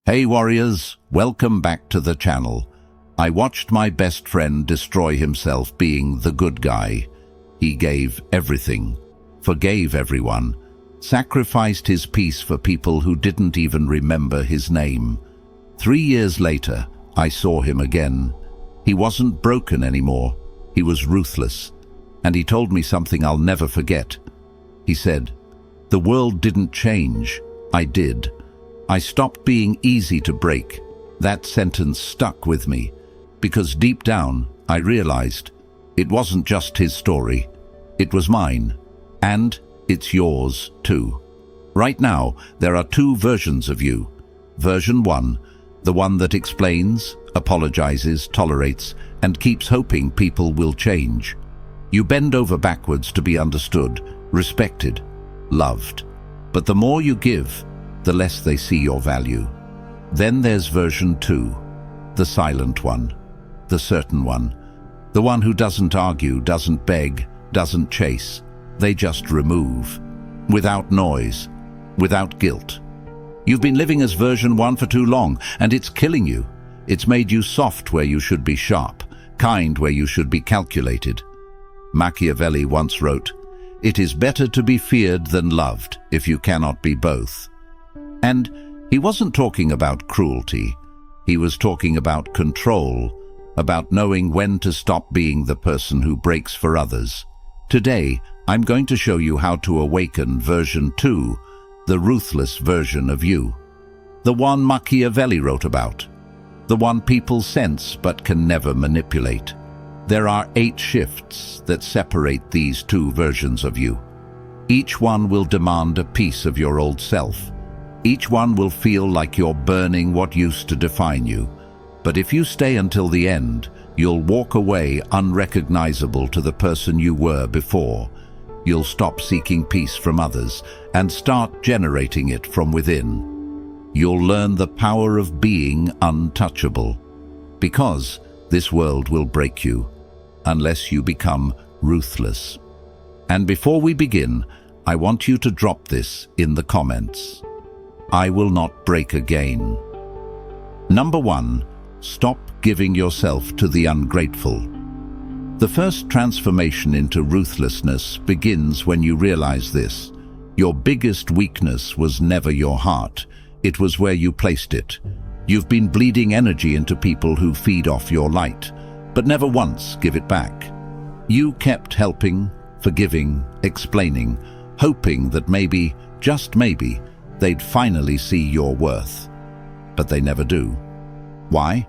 Hey warriors, welcome back to the channel. I watched my best friend destroy himself being the good guy. He gave everything, forgave everyone, sacrificed his peace for people who didn't even remember his name. 3 years later, I saw him again. He wasn't broken anymore. He was ruthless. And he told me something I'll never forget. He said, "The world didn't change. I did. I stopped being easy to break." That sentence stuck with me, because deep down I realized it wasn't just his story, it was mine, and it's yours too. Right now, there are two versions of you. Version 1, the one that explains, apologizes, tolerates, and keeps hoping people will change. You bend over backwards to be understood, respected, loved. But the more you give, the less they see your value. Then there's version 2, the silent one, the certain one, the one who doesn't argue, doesn't beg, doesn't chase. They just remove, without noise, without guilt. You've been living as version 1 for too long, and it's killing you. It's made you soft where you should be sharp, kind where you should be calculated. Machiavelli once wrote, "It is better to be feared than loved if you cannot be both." And he wasn't talking about cruelty. He was talking about control, about knowing when to stop being the person who breaks for others. Today, I'm going to show you how to awaken version 2, the ruthless version of you. The one Machiavelli wrote about. The one people sense but can never manipulate. There are 8 shifts that separate these two versions of you. Each one will demand a piece of your old self. Each one will feel like you're burning what used to define you. But if you stay until the end, you'll walk away unrecognizable to the person you were before. You'll stop seeking peace from others and start generating it from within. You'll learn the power of being untouchable, because this world will break you unless you become ruthless. And before we begin, I want you to drop this in the comments. I will not break again. Number 1, stop giving yourself to the ungrateful. The first transformation into ruthlessness begins when you realize this. Your biggest weakness was never your heart. It was where you placed it. You've been bleeding energy into people who feed off your light, but never once give it back. You kept helping, forgiving, explaining, hoping that maybe, just maybe, they'd finally see your worth. But they never do. Why?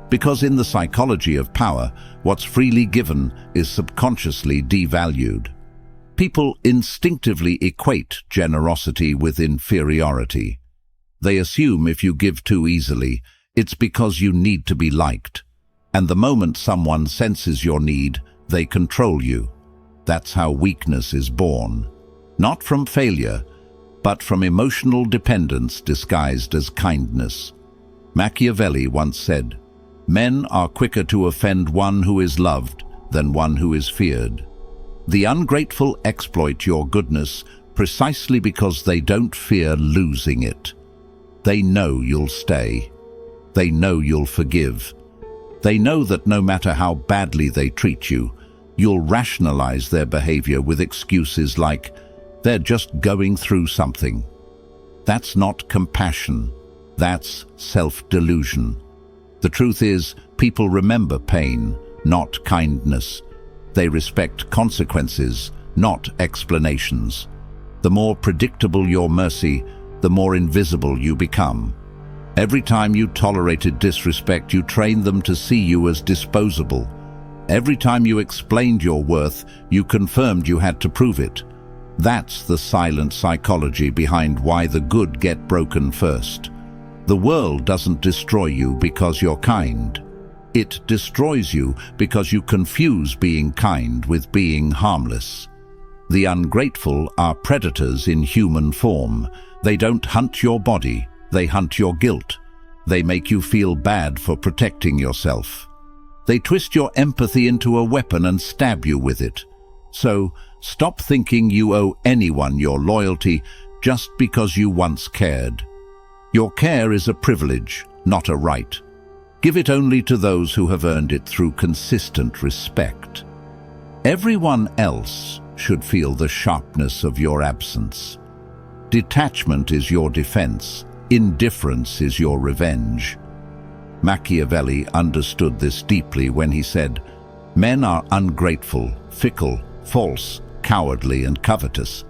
Because in the psychology of power, what's freely given is subconsciously devalued. People instinctively equate generosity with inferiority. They assume if you give too easily, it's because you need to be liked. And the moment someone senses your need, they control you. That's how weakness is born. Not from failure, but from emotional dependence disguised as kindness. Machiavelli once said, "Men are quicker to offend one who is loved than one who is feared." The ungrateful exploit your goodness precisely because they don't fear losing it. They know you'll stay. They know you'll forgive. They know that no matter how badly they treat you, you'll rationalize their behavior with excuses like, "They're just going through something." That's not compassion. That's self-delusion. The truth is, people remember pain, not kindness. They respect consequences, not explanations. The more predictable your mercy, the more invisible you become. Every time you tolerated disrespect, you trained them to see you as disposable. Every time you explained your worth, you confirmed you had to prove it. That's the silent psychology behind why the good get broken first. The world doesn't destroy you because you're kind. It destroys you because you confuse being kind with being harmless. The ungrateful are predators in human form. They don't hunt your body, they hunt your guilt. They make you feel bad for protecting yourself. They twist your empathy into a weapon and stab you with it. So, stop thinking you owe anyone your loyalty just because you once cared. Your care is a privilege, not a right. Give it only to those who have earned it through consistent respect. Everyone else should feel the sharpness of your absence. Detachment is your defense. Indifference is your revenge. Machiavelli understood this deeply when he said, "Men are ungrateful, fickle, false, cowardly, and covetous."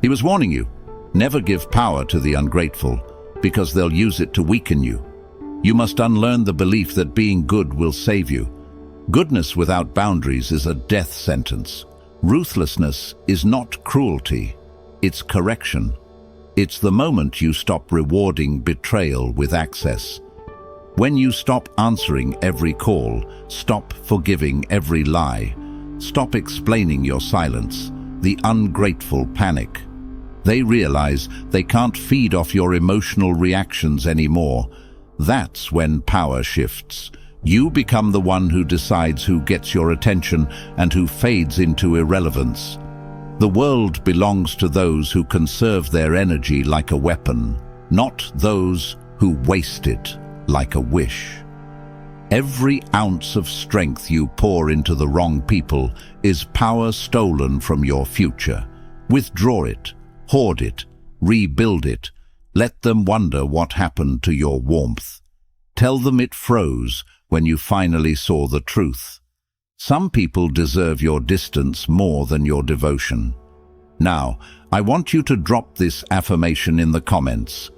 He was warning you, never give power to the ungrateful, because they'll use it to weaken you. You must unlearn the belief that being good will save you. Goodness without boundaries is a death sentence. Ruthlessness is not cruelty, it's correction. It's the moment you stop rewarding betrayal with access. When you stop answering every call, stop forgiving every lie, stop explaining your silence, the ungrateful panic. They realize they can't feed off your emotional reactions anymore. That's when power shifts. You become the one who decides who gets your attention and who fades into irrelevance. The world belongs to those who conserve their energy like a weapon, not those who waste it like a wish. Every ounce of strength you pour into the wrong people is power stolen from your future. Withdraw it, hoard it, rebuild it. Let them wonder what happened to your warmth. Tell them it froze when you finally saw the truth. Some people deserve your distance more than your devotion. Now, I want you to drop this affirmation in the comments.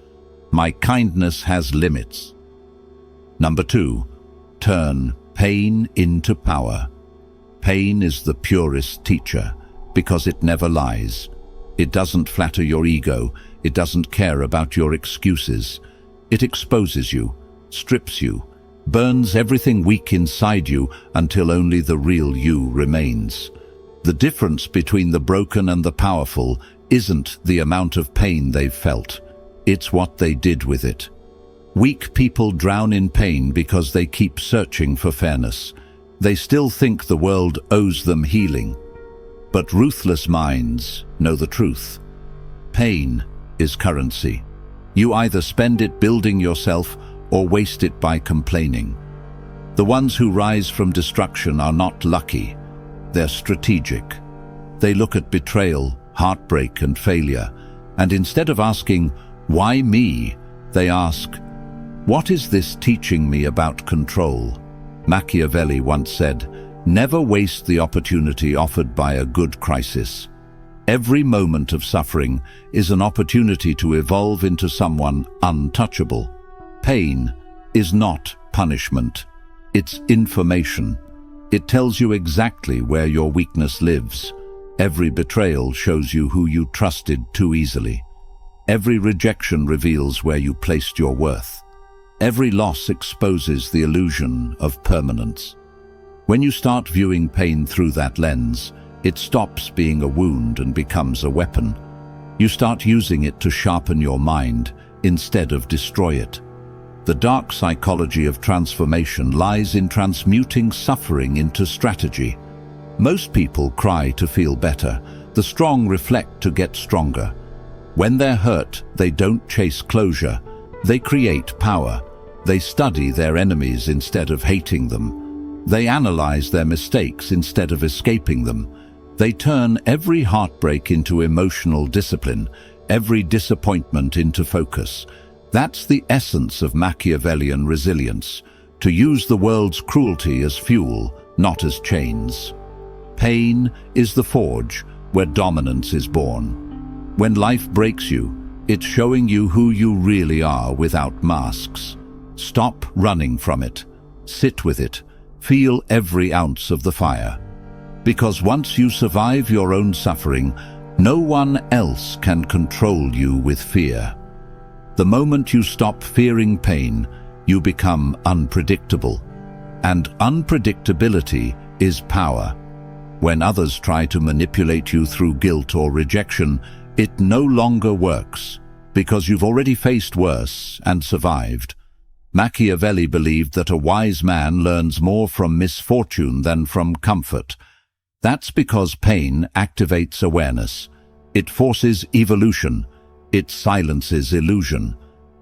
My kindness has limits. Number 2, turn pain into power. Pain is the purest teacher because it never lies. It doesn't flatter your ego. It doesn't care about your excuses. It exposes you, strips you, burns everything weak inside you until only the real you remains. The difference between the broken and the powerful isn't the amount of pain they've felt. It's what they did with it. Weak people drown in pain because they keep searching for fairness. They still think the world owes them healing. But ruthless minds know the truth. Pain is currency. You either spend it building yourself or waste it by complaining. The ones who rise from destruction are not lucky. They're strategic. They look at betrayal, heartbreak, and failure, and instead of asking, "Why me?" they ask, "What is this teaching me about control?" Machiavelli once said, "Never waste the opportunity offered by a good crisis." Every moment of suffering is an opportunity to evolve into someone untouchable. Pain is not punishment. It's information. It tells you exactly where your weakness lives. Every betrayal shows you who you trusted too easily. Every rejection reveals where you placed your worth. Every loss exposes the illusion of permanence. When you start viewing pain through that lens, it stops being a wound and becomes a weapon. You start using it to sharpen your mind instead of destroy it. The dark psychology of transformation lies in transmuting suffering into strategy. Most people cry to feel better. The strong reflect to get stronger. When they're hurt, they don't chase closure. They create power. They study their enemies instead of hating them. They analyze their mistakes instead of escaping them. They turn every heartbreak into emotional discipline, every disappointment into focus. That's the essence of Machiavellian resilience, to use the world's cruelty as fuel, not as chains. Pain is the forge where dominance is born. When life breaks you, it's showing you who you really are without masks. Stop running from it. Sit with it. Feel every ounce of the fire. Because once you survive your own suffering, no one else can control you with fear. The moment you stop fearing pain, you become unpredictable. And unpredictability is power. When others try to manipulate you through guilt or rejection, it no longer works, because you've already faced worse and survived. Machiavelli believed that a wise man learns more from misfortune than from comfort. That's because pain activates awareness. It forces evolution. It silences illusion.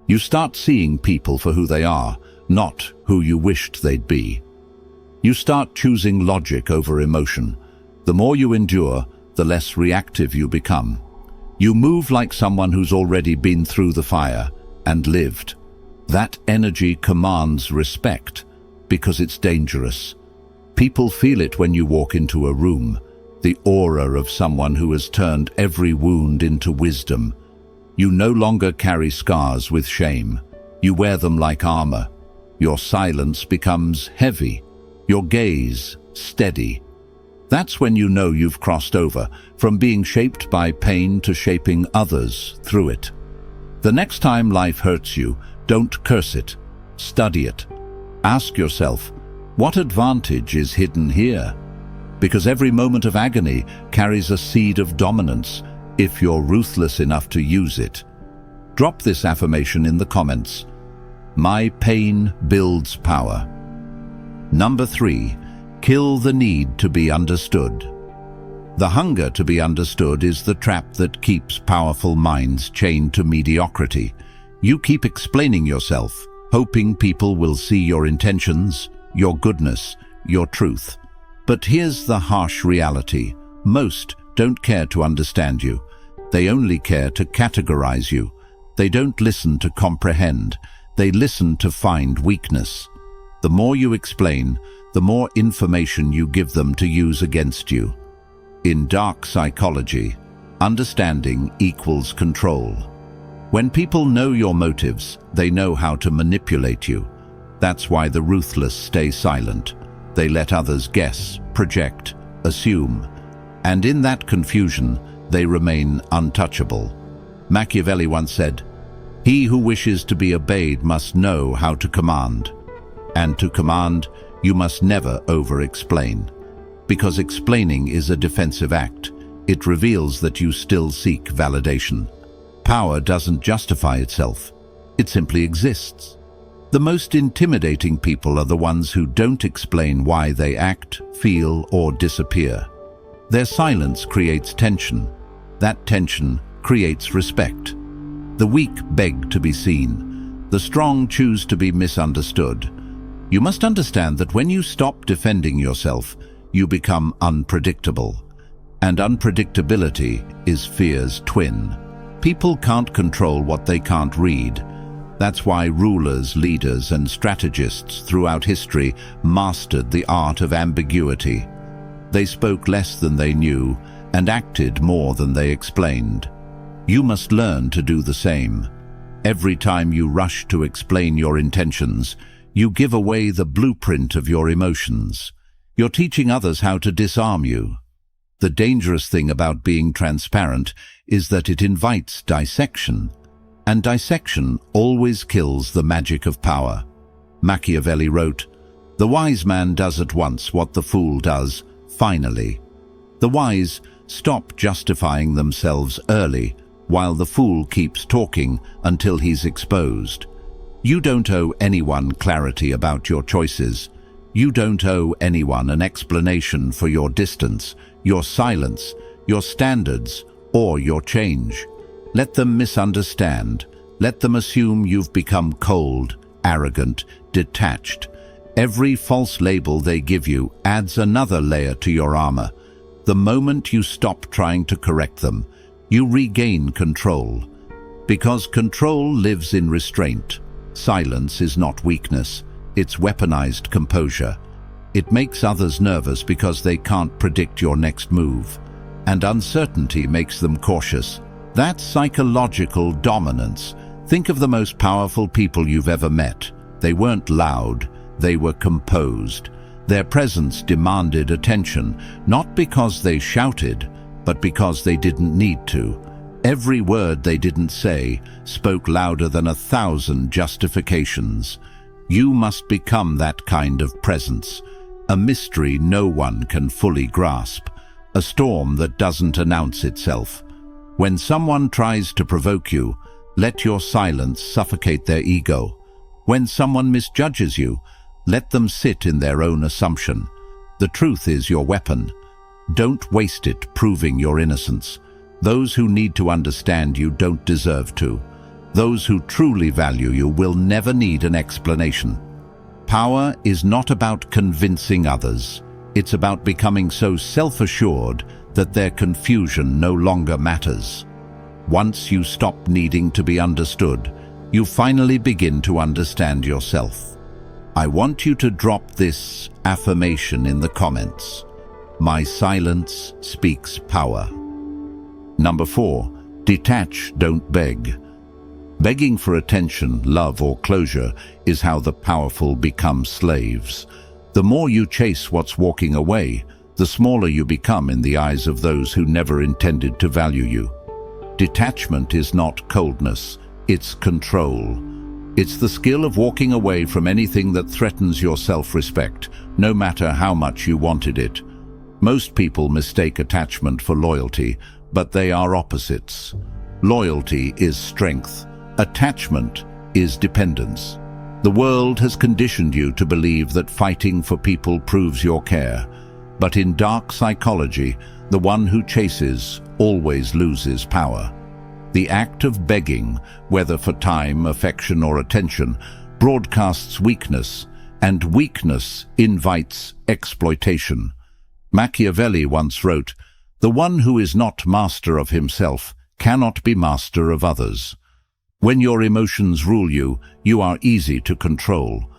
You start seeing people for who they are, not who you wished they'd be. You start choosing logic over emotion. The more you endure, the less reactive you become. You move like someone who's already been through the fire and lived. That energy commands respect because it's dangerous. People feel it when you walk into a room, the aura of someone who has turned every wound into wisdom. You no longer carry scars with shame. You wear them like armor. Your silence becomes heavy, your gaze steady. That's when you know you've crossed over, from being shaped by pain to shaping others through it. The next time life hurts you, don't curse it. Study it. Ask yourself, what advantage is hidden here? Because every moment of agony carries a seed of dominance, if you're ruthless enough to use it. Drop this affirmation in the comments. My pain builds power. Number 3. Kill the need to be understood. The hunger to be understood is the trap that keeps powerful minds chained to mediocrity. You keep explaining yourself, hoping people will see your intentions, your goodness, your truth. But here's the harsh reality. Most don't care to understand you. They only care to categorize you. They don't listen to comprehend. They listen to find weakness. The more you explain, the more information you give them to use against you. In dark psychology, understanding equals control. When people know your motives, they know how to manipulate you. That's why the ruthless stay silent. They let others guess, project, assume. And in that confusion, they remain untouchable. Machiavelli once said, "He who wishes to be obeyed must know how to command. And to command, you must never over-explain. Because explaining is a defensive act. It reveals that you still seek validation. Power doesn't justify itself. It simply exists. The most intimidating people are the ones who don't explain why they act, feel, or disappear. Their silence creates tension. That tension creates respect. The weak beg to be seen. The strong choose to be misunderstood. You must understand that when you stop defending yourself, you become unpredictable. And unpredictability is fear's twin. People can't control what they can't read. That's why rulers, leaders, and strategists throughout history mastered the art of ambiguity. They spoke less than they knew and acted more than they explained. You must learn to do the same. Every time you rush to explain your intentions, you give away the blueprint of your emotions. You're teaching others how to disarm you. The dangerous thing about being transparent is that it invites dissection. And dissection always kills the magic of power. Machiavelli wrote, "The wise man does at once what the fool does, finally." The wise stop justifying themselves early, while the fool keeps talking until he's exposed. You don't owe anyone clarity about your choices. You don't owe anyone an explanation for your distance, your silence, your standards, or your change. Let them misunderstand. Let them assume you've become cold, arrogant, detached. Every false label they give you adds another layer to your armor. The moment you stop trying to correct them, you regain control. Because control lives in restraint. Silence is not weakness, it's weaponized composure. It makes others nervous because they can't predict your next move. And uncertainty makes them cautious. That's psychological dominance. Think of the most powerful people you've ever met. They weren't loud, they were composed. Their presence demanded attention, not because they shouted, but because they didn't need to. Every word they didn't say spoke louder than 1,000 justifications. You must become that kind of presence. A mystery no one can fully grasp. A storm that doesn't announce itself. When someone tries to provoke you, let your silence suffocate their ego. When someone misjudges you, let them sit in their own assumption. The truth is your weapon. Don't waste it proving your innocence. Those who need to understand you don't deserve to. Those who truly value you will never need an explanation. Power is not about convincing others. It's about becoming so self-assured that their confusion no longer matters. Once you stop needing to be understood, you finally begin to understand yourself. I want you to drop this affirmation in the comments. My silence speaks power. Number 4. Detach, don't beg. Begging for attention, love, or closure is how the powerful become slaves. The more you chase what's walking away, the smaller you become in the eyes of those who never intended to value you. Detachment is not coldness, it's control. It's the skill of walking away from anything that threatens your self-respect, no matter how much you wanted it. Most people mistake attachment for loyalty, but they are opposites. Loyalty is strength. Attachment is dependence. The world has conditioned you to believe that fighting for people proves your care. But in dark psychology, the one who chases always loses power. The act of begging, whether for time, affection, or attention, broadcasts weakness, and weakness invites exploitation. Machiavelli once wrote, "The one who is not master of himself cannot be master of others." When your emotions rule you, you are easy to control.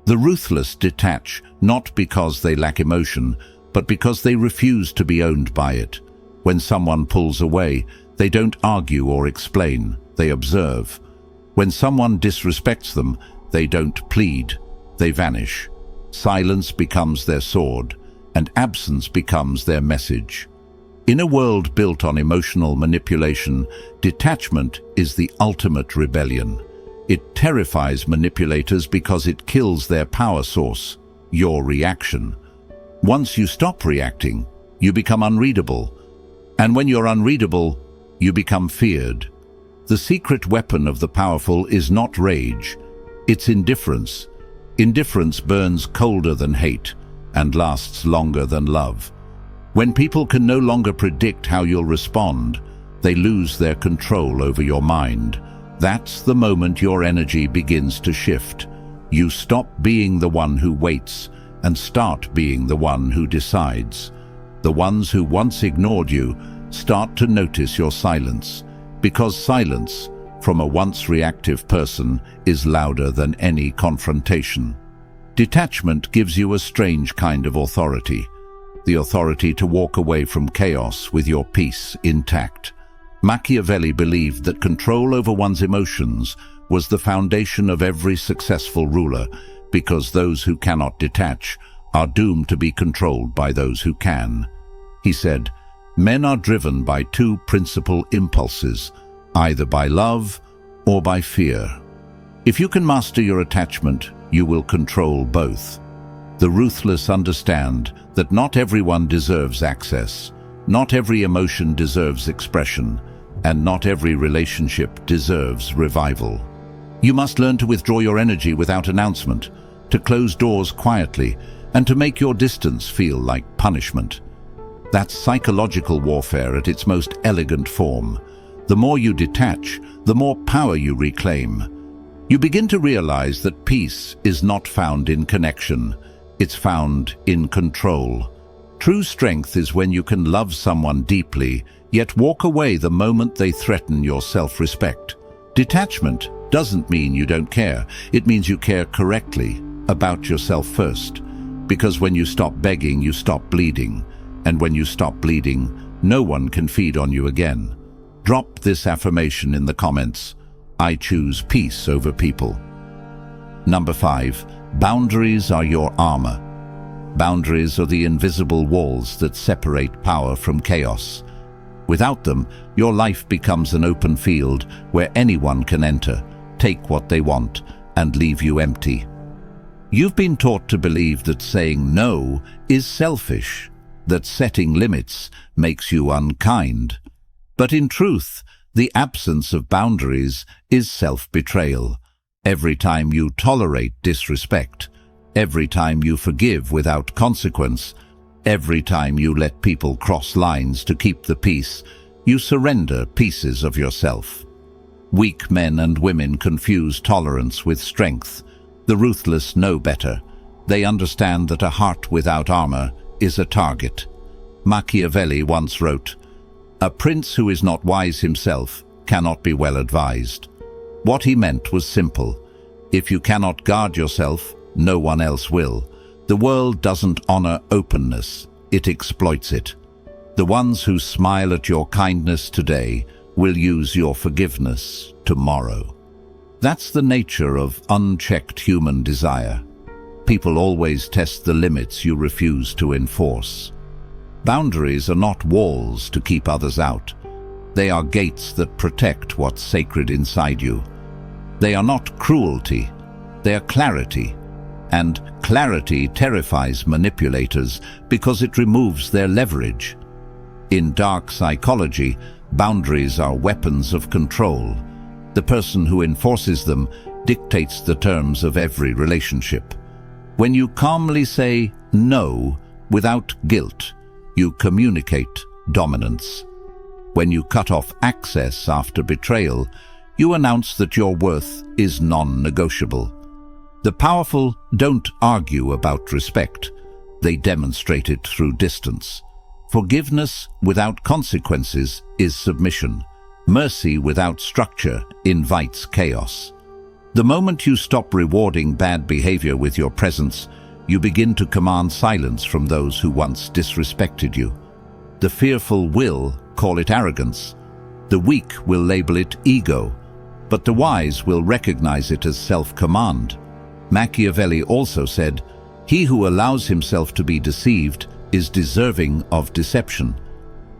The ruthless detach, not because they lack emotion, but because they refuse to be owned by it. When someone pulls away, they don't argue or explain, they observe. When someone disrespects them, they don't plead, they vanish. Silence becomes their sword, and absence becomes their message. In a world built on emotional manipulation, detachment is the ultimate rebellion. It terrifies manipulators because it kills their power source, your reaction. Once you stop reacting, you become unreadable. And when you're unreadable, you become feared. The secret weapon of the powerful is not rage, it's indifference. Indifference burns colder than hate and lasts longer than love. When people can no longer predict how you'll respond, they lose their control over your mind. That's the moment your energy begins to shift. You stop being the one who waits and start being the one who decides. The ones who once ignored you start to notice your silence, because silence, from a once reactive person, is louder than any confrontation. Detachment gives you a strange kind of authority. The authority to walk away from chaos with your peace intact. Machiavelli believed that control over one's emotions was the foundation of every successful ruler, because those who cannot detach are doomed to be controlled by those who can. He said, "Men are driven by two principal impulses, either by love or by fear. If you can master your attachment, you will control both." The ruthless understand that not everyone deserves access, not every emotion deserves expression, and not every relationship deserves revival. You must learn to withdraw your energy without announcement, to close doors quietly, and to make your distance feel like punishment. That's psychological warfare at its most elegant form. The more you detach, the more power you reclaim. You begin to realize that peace is not found in connection. It's found in control. True strength is when you can love someone deeply, yet walk away the moment they threaten your self-respect. Detachment doesn't mean you don't care. It means you care correctly, about yourself first. Because when you stop begging, you stop bleeding. And when you stop bleeding, no one can feed on you again. Drop this affirmation in the comments. I choose peace over people. Number 5. Boundaries are your armor. Boundaries are the invisible walls that separate power from chaos. Without them, your life becomes an open field where anyone can enter, take what they want, and leave you empty. You've been taught to believe that saying no is selfish, that setting limits makes you unkind. But in truth, the absence of boundaries is self-betrayal. Every time you tolerate disrespect, every time you forgive without consequence, every time you let people cross lines to keep the peace, you surrender pieces of yourself. Weak men and women confuse tolerance with strength. The ruthless know better. They understand that a heart without armor is a target. Machiavelli once wrote, "A prince who is not wise himself cannot be well advised." What he meant was simple. If you cannot guard yourself, no one else will. The world doesn't honor openness, it exploits it. The ones who smile at your kindness today will use your forgiveness tomorrow. That's the nature of unchecked human desire. People always test the limits you refuse to enforce. Boundaries are not walls to keep others out. They are gates that protect what's sacred inside you. They are not cruelty, they are clarity. And clarity terrifies manipulators because it removes their leverage. In dark psychology, boundaries are weapons of control. The person who enforces them dictates the terms of every relationship. When you calmly say no without guilt, you communicate dominance. When you cut off access after betrayal, you announce that your worth is non-negotiable. The powerful don't argue about respect. They demonstrate it through distance. Forgiveness without consequences is submission. Mercy without structure invites chaos. The moment you stop rewarding bad behavior with your presence, you begin to command silence from those who once disrespected you. The fearful will call it arrogance. The weak will label it ego, but the wise will recognize it as self-command. Machiavelli also said, "He who allows himself to be deceived is deserving of deception."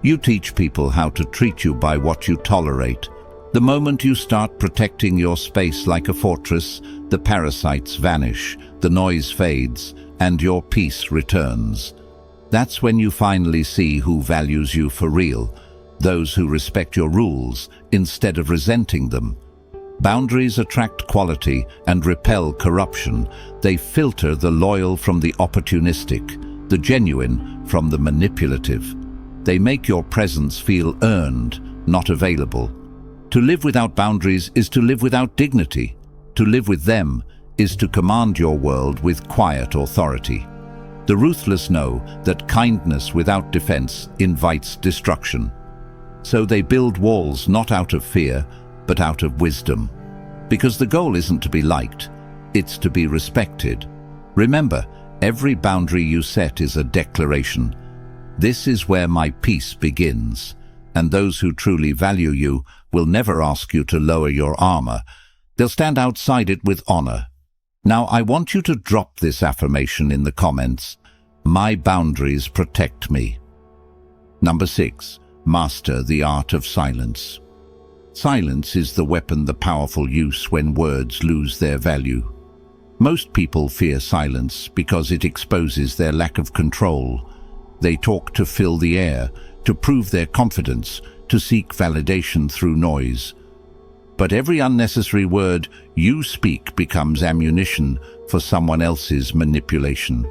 You teach people how to treat you by what you tolerate. The moment you start protecting your space like a fortress, the parasites vanish, the noise fades, and your peace returns. That's when you finally see who values you for real, those who respect your rules instead of resenting them. Boundaries attract quality and repel corruption. They filter the loyal from the opportunistic, the genuine from the manipulative. They make your presence feel earned, not available. To live without boundaries is to live without dignity. To live with them is to command your world with quiet authority. The ruthless know that kindness without defense invites destruction. So they build walls not out of fear, but out of wisdom. Because the goal isn't to be liked, it's to be respected. Remember, every boundary you set is a declaration. This is where my peace begins, and those who truly value you will never ask you to lower your armor. They'll stand outside it with honor. Now, I want you to drop this affirmation in the comments. My boundaries protect me. Number 6. Master the art of silence. Silence is the weapon the powerful use when words lose their value. Most people fear silence because it exposes their lack of control. They talk to fill the air, to prove their confidence, to seek validation through noise. But every unnecessary word you speak becomes ammunition for someone else's manipulation.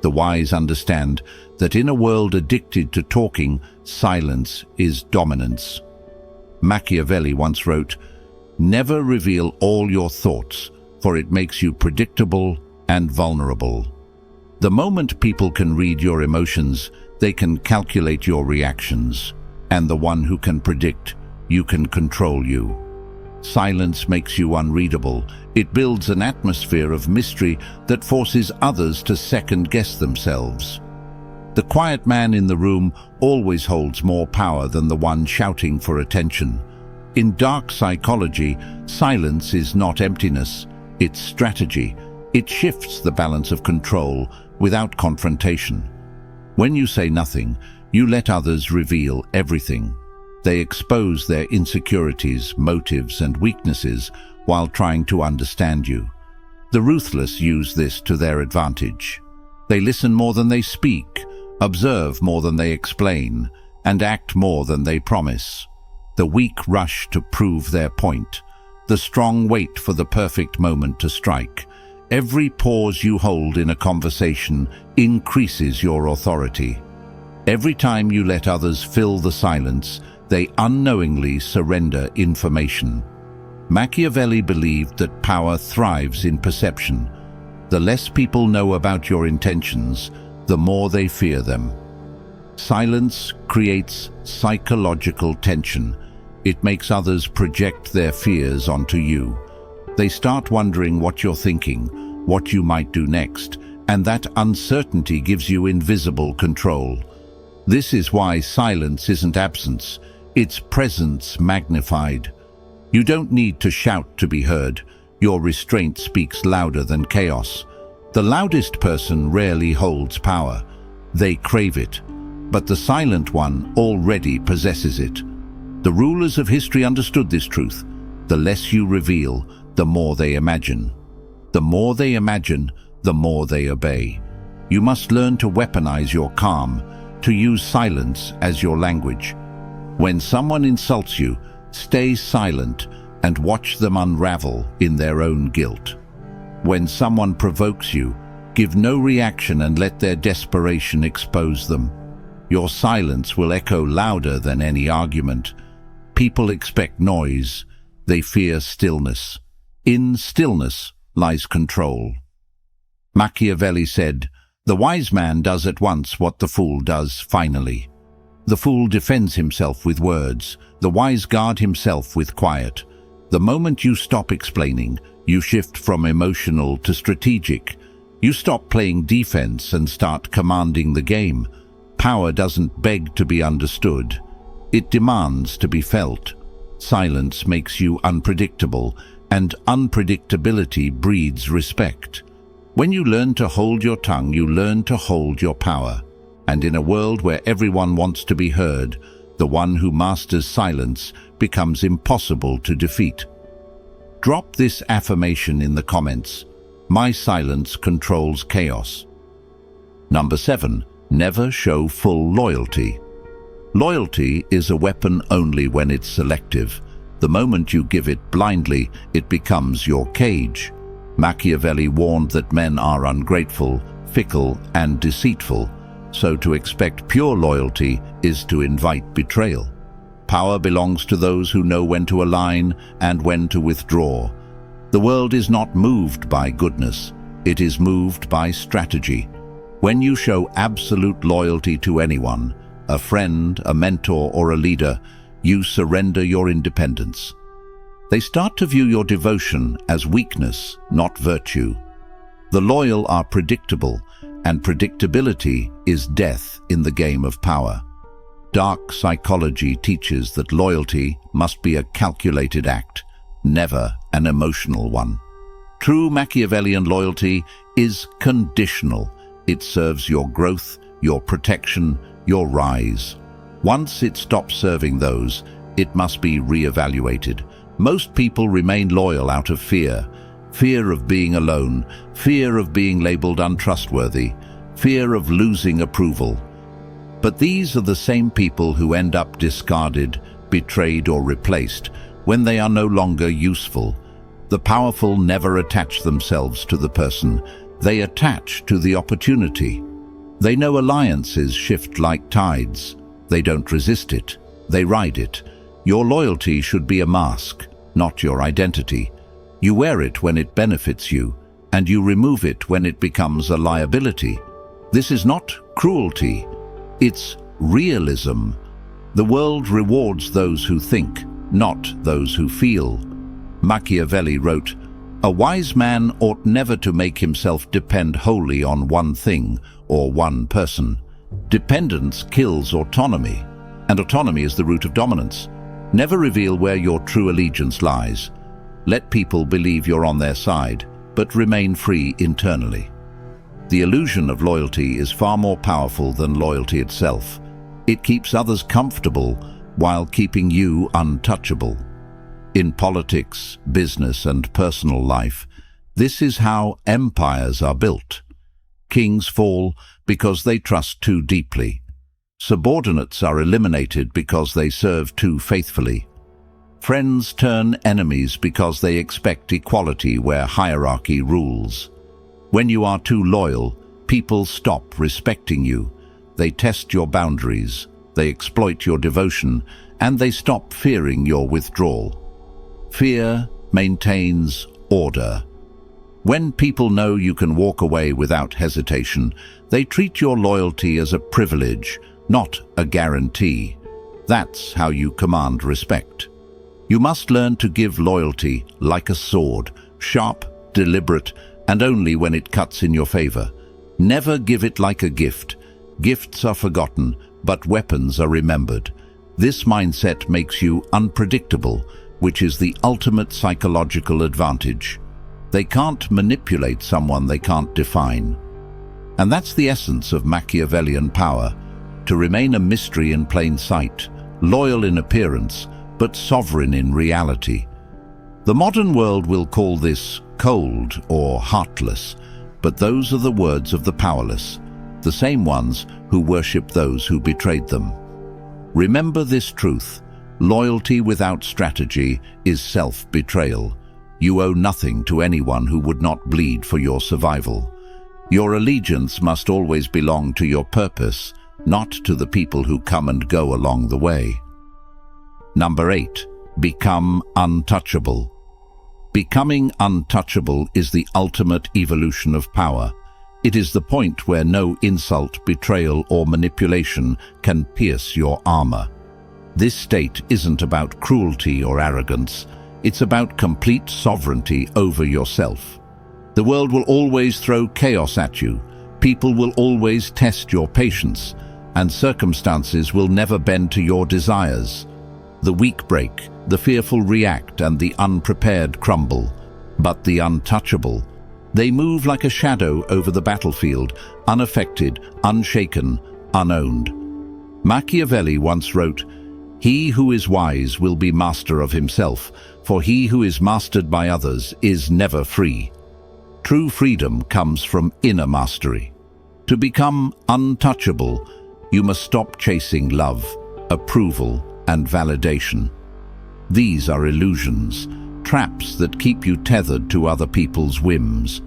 The wise understand that in a world addicted to talking, silence is dominance. Machiavelli once wrote, "Never reveal all your thoughts, for it makes you predictable and vulnerable." The moment people can read your emotions, they can calculate your reactions. And the one who can predict, you can control you. Silence makes you unreadable. It builds an atmosphere of mystery that forces others to second-guess themselves. The quiet man in the room always holds more power than the one shouting for attention. In dark psychology, silence is not emptiness, it's strategy. It shifts the balance of control without confrontation. When you say nothing, you let others reveal everything. They expose their insecurities, motives, and weaknesses while trying to understand you. The ruthless use this to their advantage. They listen more than they speak, observe more than they explain, and act more than they promise. The weak rush to prove their point. The strong wait for the perfect moment to strike. Every pause you hold in a conversation increases your authority. Every time you let others fill the silence, they unknowingly surrender information. Machiavelli believed that power thrives in perception. The less people know about your intentions, the more they fear them. Silence creates psychological tension. It makes others project their fears onto you. They start wondering what you're thinking, what you might do next, and that uncertainty gives you invisible control. This is why silence isn't absence, it's presence magnified. You don't need to shout to be heard. Your restraint speaks louder than chaos. The loudest person rarely holds power. They crave it. But the silent one already possesses it. The rulers of history understood this truth. The less you reveal, the more they imagine. The more they imagine, the more they obey. You must learn to weaponize your calm, to use silence as your language. When someone insults you, stay silent and watch them unravel in their own guilt. When someone provokes you, give no reaction and let their desperation expose them. Your silence will echo louder than any argument. People expect noise. They fear stillness. In stillness lies control. Machiavelli said, "The wise man does at once what the fool does finally." The fool defends himself with words. The wise guard himself with quiet. The moment you stop explaining, you shift from emotional to strategic. You stop playing defense and start commanding the game. Power doesn't beg to be understood. It demands to be felt. Silence makes you unpredictable, and unpredictability breeds respect. When you learn to hold your tongue, you learn to hold your power. And in a world where everyone wants to be heard, the one who masters silence becomes impossible to defeat. Drop this affirmation in the comments. My silence controls chaos. Number 7. Never show full loyalty. Loyalty is a weapon only when it's selective. The moment you give it blindly, it becomes your cage. Machiavelli warned that men are ungrateful, fickle, and deceitful, so to expect pure loyalty is to invite betrayal. Power belongs to those who know when to align and when to withdraw. The world is not moved by goodness, it is moved by strategy. When you show absolute loyalty to anyone, a friend, a mentor, or a leader, you surrender your independence. They start to view your devotion as weakness, not virtue. The loyal are predictable, and predictability is death in the game of power. Dark psychology teaches that loyalty must be a calculated act, never an emotional one. True Machiavellian loyalty is conditional. It serves your growth, your protection, your rise. Once it stops serving those, it must be re-evaluated. Most people remain loyal out of fear. Fear of being alone, fear of being labeled untrustworthy, fear of losing approval. But these are the same people who end up discarded, betrayed, or replaced when they are no longer useful. The powerful never attach themselves to the person. They attach to the opportunity. They know alliances shift like tides. They don't resist it. They ride it. Your loyalty should be a mask, not your identity. You wear it when it benefits you, and you remove it when it becomes a liability. This is not cruelty. It's realism. The world rewards those who think, not those who feel. Machiavelli wrote, "A wise man ought never to make himself depend wholly on one thing or one person. Dependence kills autonomy, and autonomy is the root of dominance. Never reveal where your true allegiance lies. Let people believe you're on their side, but remain free internally." The illusion of loyalty is far more powerful than loyalty itself. It keeps others comfortable while keeping you untouchable. In politics, business, and personal life, this is how empires are built. Kings fall because they trust too deeply. Subordinates are eliminated because they serve too faithfully. Friends turn enemies because they expect equality where hierarchy rules. When you are too loyal, people stop respecting you. They test your boundaries, they exploit your devotion, and they stop fearing your withdrawal. Fear maintains order. When people know you can walk away without hesitation, they treat your loyalty as a privilege, not a guarantee. That's how you command respect. You must learn to give loyalty like a sword, sharp, deliberate, and only when it cuts in your favor. Never give it like a gift. Gifts are forgotten, but weapons are remembered. This mindset makes you unpredictable, which is the ultimate psychological advantage. They can't manipulate someone they can't define. And that's the essence of Machiavellian power, to remain a mystery in plain sight, loyal in appearance, but sovereign in reality. The modern world will call this cold or heartless, but those are the words of the powerless, the same ones who worship those who betrayed them. Remember this truth: loyalty without strategy is self-betrayal. You owe nothing to anyone who would not bleed for your survival. Your allegiance must always belong to your purpose, not to the people who come and go along the way. Number 8. Become untouchable. Becoming untouchable is the ultimate evolution of power. It is the point where no insult, betrayal, or manipulation can pierce your armor. This state isn't about cruelty or arrogance. It's about complete sovereignty over yourself. The world will always throw chaos at you. People will always test your patience, and circumstances will never bend to your desires. The weak break, the fearful react, and the unprepared crumble. But the untouchable, they move like a shadow over the battlefield, unaffected, unshaken, unowned. Machiavelli once wrote, "He who is wise will be master of himself, for he who is mastered by others is never free." True freedom comes from inner mastery. To become untouchable, you must stop chasing love, approval, and validation. These are illusions, traps that keep you tethered to other people's whims.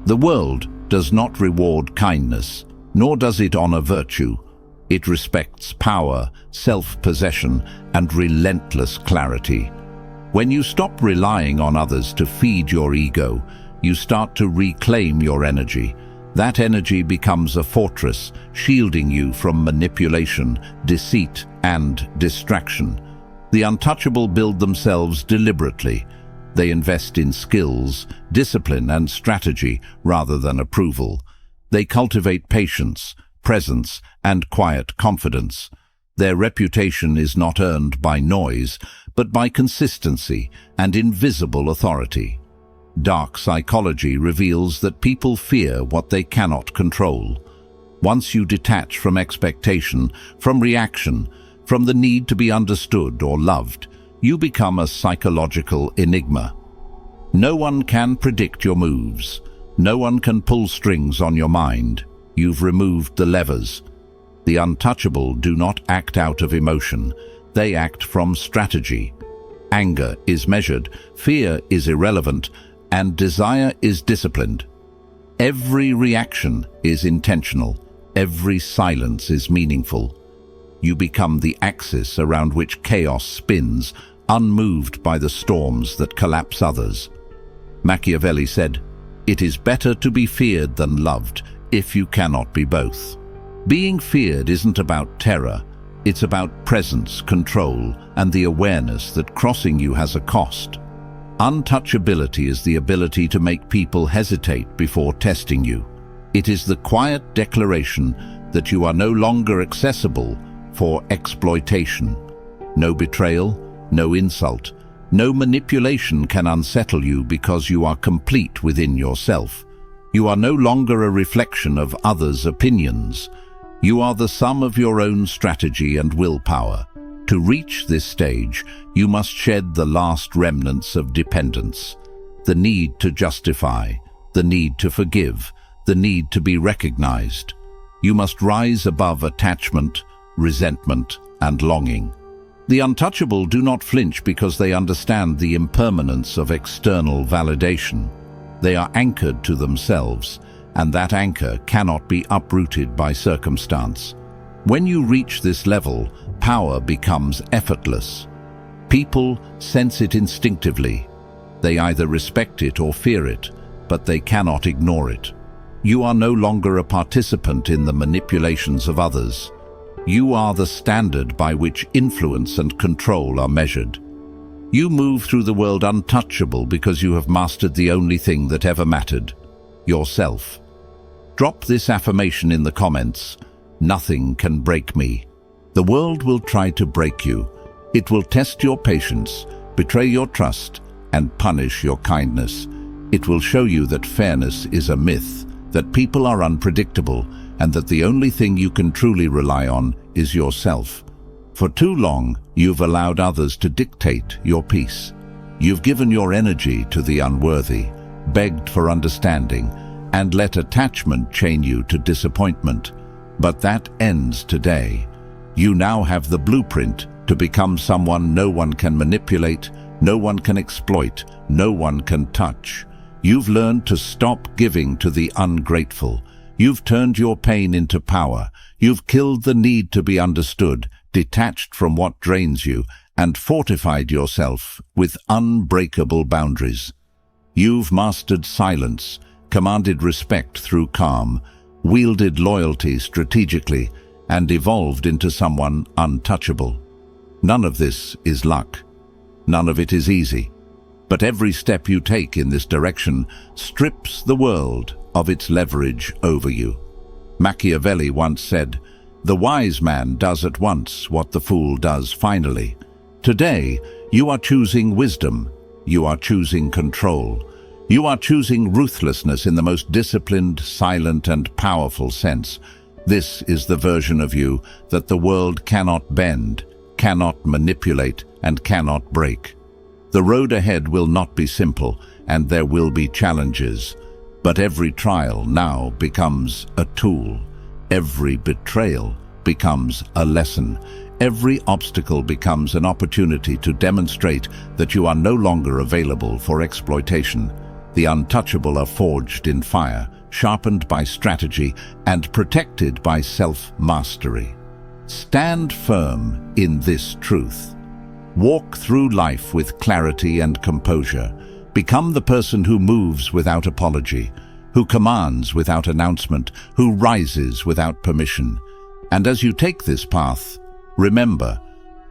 The world does not reward kindness, nor does it honor virtue. It respects power, self-possession, and relentless clarity. When you stop relying on others to feed your ego, you start to reclaim your energy. That energy becomes a fortress, shielding you from manipulation, deceit, and distraction. The untouchable build themselves deliberately. They invest in skills, discipline, and strategy rather than approval. They cultivate patience, presence, and quiet confidence. Their reputation is not earned by noise, but by consistency and invisible authority. Dark psychology reveals that people fear what they cannot control. Once you detach from expectation, from reaction, from the need to be understood or loved, you become a psychological enigma. No one can predict your moves. No one can pull strings on your mind. You've removed the levers. The untouchable do not act out of emotion. They act from strategy. Anger is measured, fear is irrelevant, and desire is disciplined. Every reaction is intentional. Every silence is meaningful. You become the axis around which chaos spins, unmoved by the storms that collapse others. Machiavelli said, "It is better to be feared than loved, if you cannot be both." Being feared isn't about terror. It's about presence, control, and the awareness that crossing you has a cost. Untouchability is the ability to make people hesitate before testing you. It is the quiet declaration that you are no longer accessible for exploitation. No betrayal, no insult, no manipulation can unsettle you because you are complete within yourself. You are no longer a reflection of others' opinions. You are the sum of your own strategy and willpower. To reach this stage, you must shed the last remnants of dependence. The need to justify, the need to forgive, the need to be recognized. You must rise above attachment, resentment, and longing. The untouchable do not flinch because they understand the impermanence of external validation. They are anchored to themselves, and that anchor cannot be uprooted by circumstance. When you reach this level, power becomes effortless. People sense it instinctively. They either respect it or fear it, but they cannot ignore it. You are no longer a participant in the manipulations of others. You are the standard by which influence and control are measured. You move through the world untouchable because you have mastered the only thing that ever mattered: yourself. Drop this affirmation in the comments: nothing can break me. The world will try to break you. It will test your patience, betray your trust, and punish your kindness. It will show you that fairness is a myth, that people are unpredictable, and that the only thing you can truly rely on is yourself. For too long, you've allowed others to dictate your peace. You've given your energy to the unworthy, begged for understanding, and let attachment chain you to disappointment. But that ends today. You now have the blueprint to become someone no one can manipulate, no one can exploit, no one can touch. You've learned to stop giving to the ungrateful. You've turned your pain into power. You've killed the need to be understood, detached from what drains you, and fortified yourself with unbreakable boundaries. You've mastered silence, commanded respect through calm, wielded loyalty strategically, and evolved into someone untouchable. None of this is luck. None of it is easy. But every step you take in this direction strips the world of its leverage over you. Machiavelli once said, "The wise man does at once what the fool does finally." Today, you are choosing wisdom. You are choosing control. You are choosing ruthlessness in the most disciplined, silent, and powerful sense. This is the version of you that the world cannot bend, cannot manipulate, and cannot break. The road ahead will not be simple, and there will be challenges. But every trial now becomes a tool. Every betrayal becomes a lesson. Every obstacle becomes an opportunity to demonstrate that you are no longer available for exploitation. The untouchable are forged in fire, sharpened by strategy, and protected by self-mastery. Stand firm in this truth. Walk through life with clarity and composure. Become the person who moves without apology, who commands without announcement, who rises without permission. And as you take this path, remember,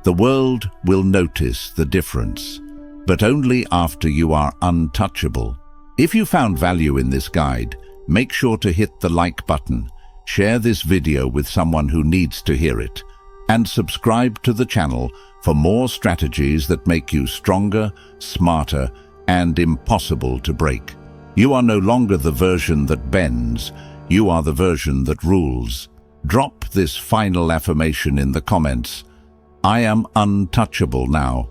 the world will notice the difference, but only after you are untouchable. If you found value in this guide, make sure to hit the like button, share this video with someone who needs to hear it, and subscribe to the channel for more strategies that make you stronger, smarter, and impossible to break. You are no longer the version that bends, you are the version that rules. Drop this final affirmation in the comments: I am untouchable now.